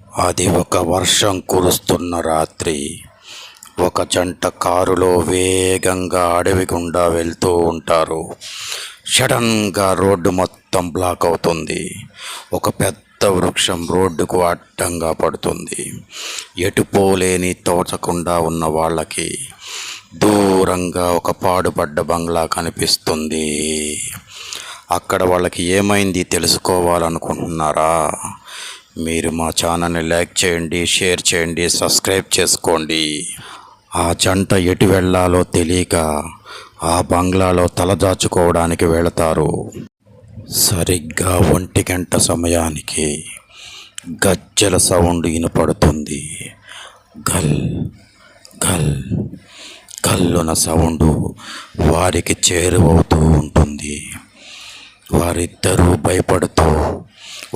అది ఒక వర్షం కురుస్తున్న రాత్రి. ఒక జంట కారులో వేగంగా అడవి గుండా వెళ్తూ ఉంటారు. సడన్గా రోడ్డు మొత్తం బ్లాక్ అవుతుంది. ఒక పెద్ద వృక్షం రోడ్డుకు అడ్డంగా పడుతుంది. ఎటు పోలేని తోచకుండా ఉన్న వాళ్ళకి దూరంగా ఒక పాడుపడ్డ బంగ్లా కనిపిస్తుంది. అక్కడ వాళ్ళకి ఏమైంది తెలుసుకోవాలనుకుంటున్నారా? మీరు మా ఛానల్ని లైక్ చేయండి, షేర్ చేయండి, సబ్స్క్రైబ్ చేసుకోండి. ఆ జంట ఎటు వెళ్ళాలో తెలియక ఆ బంగ్లాలో తలదాచుకోవడానికి వెళతారు. సరిగ్గా 1 గంట సమయానికి గజ్జల సౌండ్ వినపడుతుంది. గల్ గల్ గల్లున సౌండ్ వారికి చేరువవుతూ ఉంటుంది. వారిద్దరూ భయపడుతూ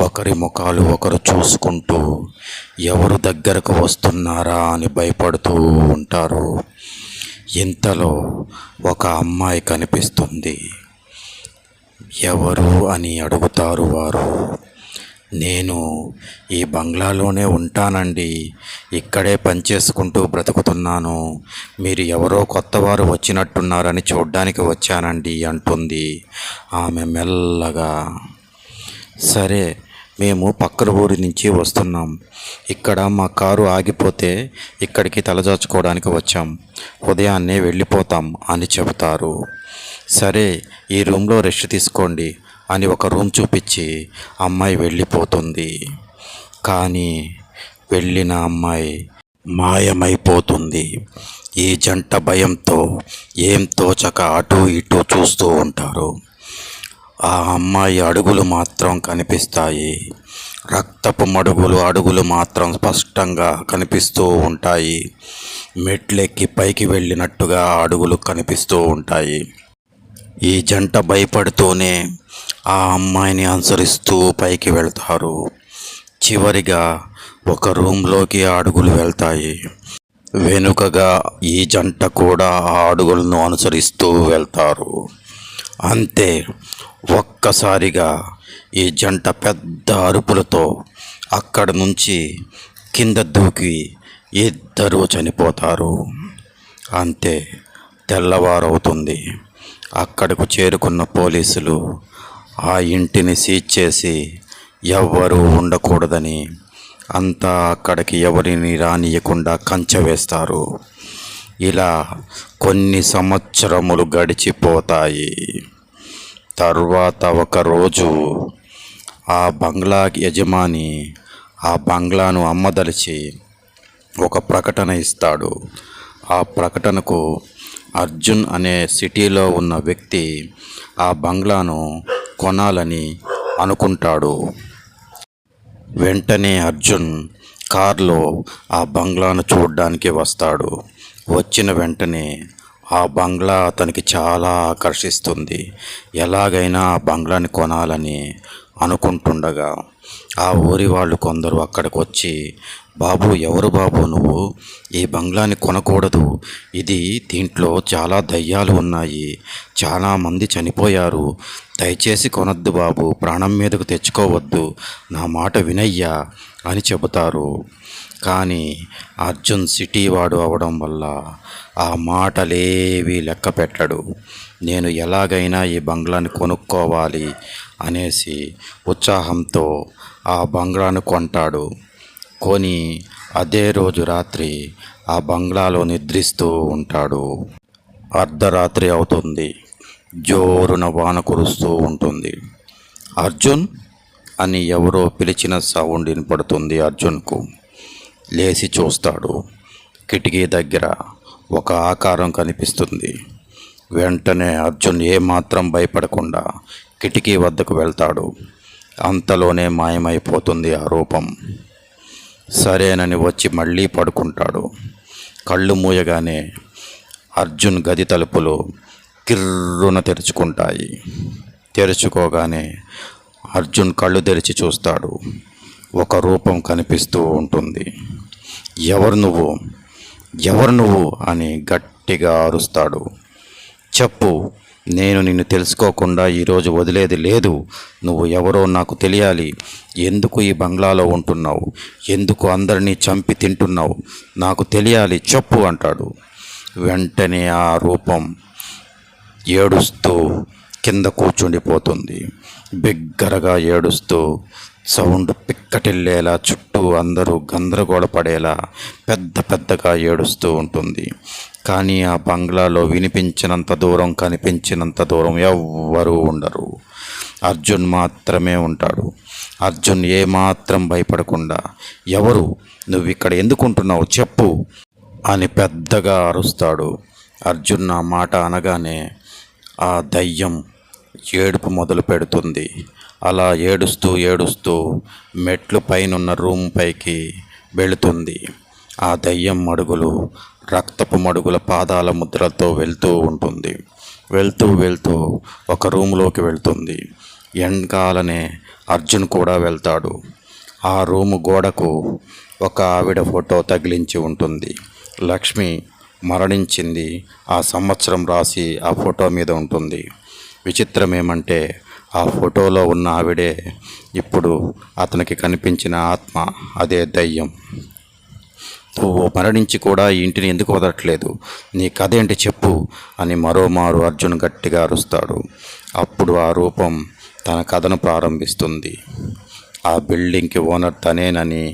ఒకరి ముఖాలు ఒకరు చూసుకుంటూ ఎవరు దగ్గరకు వస్తున్నారా అని భయపడుతూ ఉంటారు. ఇంతలో ఒక అమ్మాయి కనిపిస్తుంది. ఎవరు అని అడుగుతారు వారు. నేను ఈ బంగ్లాలోనే ఉంటానండి, ఇక్కడే పనిచేసుకుంటూ బ్రతుకుతున్నాను. మీరు ఎవరో కొత్తవారు వచ్చినట్టున్నారని చూడ్డానికి వచ్చానండి అంటుంది ఆమె మెల్లగా. సరే, మేము పక్కన ఊరి నుంచి వస్తున్నాం. ఇక్కడ మా కారు ఆగిపోతే ఇక్కడికి తలదాచుకోవడానికి వచ్చాం. ఉదయాన్నే వెళ్ళిపోతాం అని చెబుతారు. సరే, ఈ రూమ్లో రెస్ట్ తీసుకోండి అని ఒక రూమ్ చూపించి అమ్మాయి వెళ్ళిపోతుంది. కానీ వెళ్ళిన అమ్మాయి మాయమైపోతుంది. ఈ జంట భయంతో ఏం తోచక అటు ఇటు చూస్తూ ఉంటారు. ఆ అమ్మాయి అడుగులు మాత్రం కనిపిస్తాయి. రక్తపు మడుగులు అడుగులు మాత్రం స్పష్టంగా కనిపిస్తూ ఉంటాయి. మెట్లెక్కి పైకి వెళ్ళినట్టుగా అడుగులు కనిపిస్తూ ఉంటాయి. ఈ జంట భయపడుతూనే ఆ అమ్మాయిని అనుసరిస్తూ పైకి వెళ్తారు. చివరిగా ఒక రూమ్లోకి అడుగులు వెళ్తాయి. వెనుకగా ఈ జంట కూడా ఆ అడుగులను అనుసరిస్తూ వెళ్తారు. అంతే, ఒక్కసారిగా ఈ జంట పెద్ద అరుపులతో అక్కడి నుంచి కింద దూకి ఇద్దరూ చనిపోతారు. అంతే, తెల్లవారవుతుంది. అక్కడకు చేరుకున్న పోలీసులు ఆ ఇంటిని సీజ్ చేసి ఎవ్వరూ ఉండకూడదని అంతా అక్కడికి ఎవరిని రానియకుండా కంచె వేస్తారు. ఇలా కొన్ని సంవత్సరములు గడిచిపోతాయి. తరువాత ఒకరోజు ఆ బంగ్లా యజమాని ఆ బంగ్లాను అమ్మదలిచి ఒక ప్రకటన ఇస్తాడు. ఆ ప్రకటనకు అర్జున్ అనే సిటీలో ఉన్న వ్యక్తి ఆ బంగ్లాను కొనాలని అనుకుంటాడు. వెంటనే అర్జున్ కారులో ఆ బంగ్లాను చూడడానికి వస్తాడు. వచ్చిన వెంటనే ఆ బంగ్లా అతనికి చాలా ఆకర్షిస్తుంది. ఎలాగైనా ఆ బంగ్లాని కొనాలని అనుకుంటుండగా ఆ ఊరి వాళ్ళు కొందరు అక్కడికి వచ్చి, బాబు, ఎవరు బాబు నువ్వు? ఈ బంగ్లాని కొనకూడదు. దీంట్లో చాలా దయ్యాలు ఉన్నాయి, చాలామంది చనిపోయారు. దయచేసి కొనొద్దు బాబు, ప్రాణం మీదకు తెచ్చుకోవద్దు, నా మాట వినయ్యా అని చెబుతారు. కానీ అర్జున్ సిటీ వాడు అవడం వల్ల ఆ మాటలేవి లెక్క పెట్టడు. నేను ఎలాగైనా ఈ బంగ్లాని కొనుక్కోవాలి అనేసి ఉత్సాహంతో ఆ బంగ్లాను కొంటాడు. కొని అదే రోజు రాత్రి ఆ బంగ్లాలో నిద్రిస్తూ ఉంటాడు. అర్ధరాత్రి అవుతుంది. జోరున వాన కురుస్తూ ఉంటుంది. అర్జున్ అని ఎవరో పిలిచిన సౌండ్ వినపడుతుంది అర్జున్కు. లేచి చూస్తాడు. కిటికీ దగ్గర ఒక ఆకారం కనిపిస్తుంది. వెంటనే అర్జున్ ఏమాత్రం భయపడకుండా కిటికీ వద్దకు వెళ్తాడు. అంతలోనే మాయమైపోతుంది ఆ రూపం. సరేనని వచ్చి మళ్ళీ పడుకుంటాడు. కళ్ళు మూయగానే అర్జున్ గది తలుపులు కిర్రున తెరుచుకుంటాయి. తెరుచుకోగానే అర్జున్ కళ్ళు తెరిచి చూస్తాడు. ఒక రూపం కనిపిస్తూ ఉంటుంది. ఎవరు నువ్వు, ఎవరు నువ్వు అని గట్టిగా అరుస్తాడు. చెప్పు, నేను నిన్ను తెలుసుకోకుండా ఈరోజు వదిలేది లేదు. నువ్వు ఎవరో నాకు తెలియాలి. ఎందుకు ఈ బంగ్లాలో ఉంటున్నావు? ఎందుకు అందరినీ చంపి తింటున్నావు? నాకు తెలియాలి, చెప్పు అంటాడు. వెంటనే ఆ రూపం ఏడుస్తూ కింద కూర్చుండిపోతుంది. బిగ్గరగా ఏడుస్తూ సౌండ్ పిక్కటిల్లేలా చుట్టూ అందరూ గందరగోళపడేలా పెద్ద పెద్దగా ఏడుస్తూ ఉంటుంది. కానీ ఆ బంగ్లాలో వినిపించినంత దూరం, కనిపించినంత దూరం ఎవ్వరూ ఉండరు. అర్జున్ మాత్రమే ఉంటాడు. అర్జున్ ఏమాత్రం భయపడకుండా, ఎవరు? నువ్వు ఇక్కడ ఎందుకుంటున్నావు చెప్పు అని పెద్దగా అరుస్తాడు. అర్జున్ ఆ మాట అనగానే ఆ దయ్యం ఏడుపు మొదలు పెడుతుంది. అలా ఏడుస్తూ ఏడుస్తూ మెట్లు పైనున్న రూమ్ పైకి వెళుతుంది. ఆ దయ్యం మడుగులు రక్తపు మడుగుల పాదాల ముద్రలతో వెళ్తూ ఉంటుంది. వెళ్తూ వెళ్తూ ఒక రూములోకి వెళ్తుంది. వెనకాలనే అర్జున్ కూడా వెళ్తాడు. ఆ రూము గోడకు ఒక ఆవిడ ఫోటో తగిలించి ఉంటుంది. లక్ష్మి మరణించింది ఆ సంవత్సరం రాసి ఆ ఫోటో మీద ఉంటుంది. విచిత్రం ఏమంటే ఆ ఫోటోలో ఉన్న ఆవిడే ఇప్పుడు అతనికి కనిపించిన ఆత్మ, అదే దయ్యం. నువ్వు మరణించి కూడా ఈ ఇంటిని ఎందుకు వదలట్లేదు? నీ కథ ఏంటి చెప్పు అని మరోమారు అర్జున్ గట్టిగా అరుస్తాడు. అప్పుడు ఆ రూపం తన కథను ప్రారంభిస్తుంది. ఆ బిల్డింగ్కి ఓనర్ తనేనని,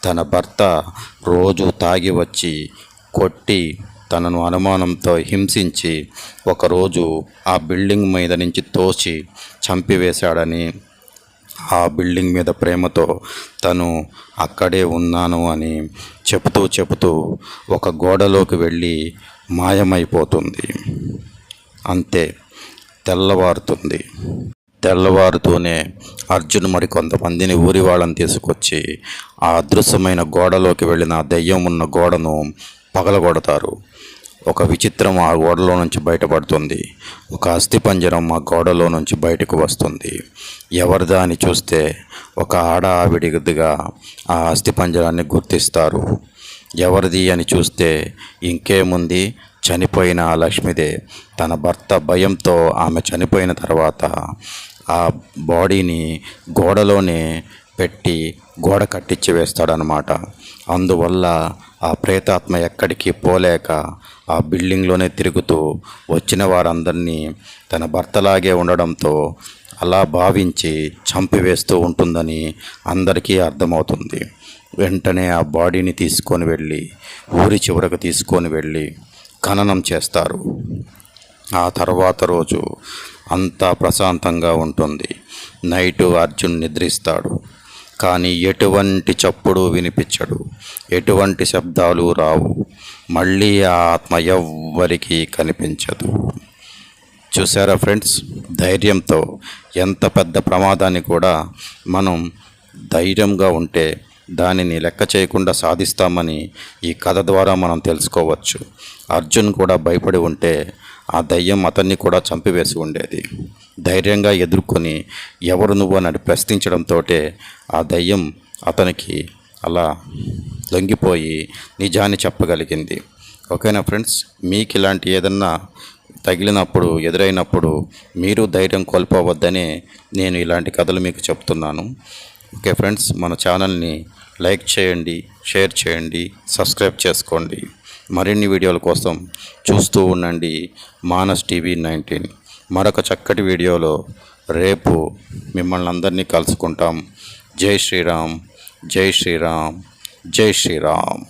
తన భర్త రోజు తాగి వచ్చి కొట్టి తనను అనుమానంతో హింసించి ఒకరోజు ఆ బిల్డింగ్ మీద నుంచి తోసి చంపివేశాడని, ఆ బిల్డింగ్ మీద ప్రేమతో తను అక్కడే ఉన్నాను అని చెబుతూ ఒక గోడలోకి వెళ్ళి మాయమైపోతుంది. అంతే, తెల్లవారుతుంది. తెల్లవారుతూనే అర్జున్ మరికొంతమందిని ఊరి వాళ్ళని తీసుకొచ్చి ఆ అదృశ్యమైన గోడలోకి వెళ్ళిన దెయ్యం ఉన్న గోడను పగలగొడతారు. ఒక విచిత్రం ఆ గోడలో నుంచి బయటపడుతుంది. ఒక అస్థిపంజరం ఆ గోడలో నుంచి బయటకు వస్తుంది. ఎవరిదా అని చూస్తే ఒక ఆవిడిగా ఆ అస్థిపంజరాన్ని గుర్తిస్తారు. ఎవరిది అని చూస్తే ఇంకేముంది, చనిపోయిన ఆ లక్ష్మిదే. తన భర్త భయంతో ఆమె చనిపోయిన తర్వాత ఆ బాడీని గోడలోనే పెట్టి గోడ కట్టించి వేస్తాడనమాట. అందువల్ల ఆ ప్రేతాత్మ ఎక్కడికి పోలేక ఆ బిల్డింగ్లోనే తిరుగుతూ వచ్చిన వారందరినీ తన భర్తలాగే ఉండడంతో అలా భావించి చంపివేస్తూ ఉంటుందని అందరికీ అర్థమవుతుంది. వెంటనే ఆ బాడీని తీసుకొని వెళ్ళి ఊరి చివరకు తీసుకొని వెళ్ళి ఖననం చేస్తారు. ఆ తర్వాత రోజు అంతా ప్రశాంతంగా ఉంటుంది. నైటు అర్జున్ నిద్రిస్తాడు. కానీ ఎటువంటి చప్పుడు వినిపించడు, ఎటువంటి శబ్దాలు రావు. మళ్ళీ ఆ ఆత్మ ఎవ్వరికీ కనిపించదు. చూసారా ఫ్రెండ్స్, ధైర్యంతో ఎంత పెద్ద ప్రమాదాన్ని కూడా మనం ధైర్యంగా ఉంటే దానిని లెక్క చేయకుండా సాధిస్తామని ఈ కథ ద్వారా మనం తెలుసుకోవచ్చు. అర్జున్ కూడా భయపడి ఉంటే ఆ దయ్యం అతన్ని కూడా చంపివేసి ఉండేది. ధైర్యంగా ఎదుర్కొని ఎవరు నువ్వు అని ప్రశ్నించడంతో ఆ దయ్యం అతనికి అలా లొంగిపోయి నిజాన్ని చెప్పగలిగింది. ఓకేనా ఫ్రెండ్స్, మీకు ఇలాంటి ఏదన్నా తగిలినప్పుడు, ఎదురైనప్పుడు మీరు ధైర్యం కోల్పోవద్దని నేను ఇలాంటి కథలు మీకు చెప్తున్నాను. ఓకే ఫ్రెండ్స్, మన ఛానల్ని లైక్ చేయండి, షేర్ చేయండి, సబ్స్క్రైబ్ చేసుకోండి. మరిన్ని వీడియోల కోసం చూస్తూ ఉండండి మానస్ టీవీ 19. మరొక చక్కటి వీడియోలో రేపు మిమ్మల్ని అందరినీ కలుసుకుంటాం. జై శ్రీరామ్, జై శ్రీరామ్, జై శ్రీరామ్.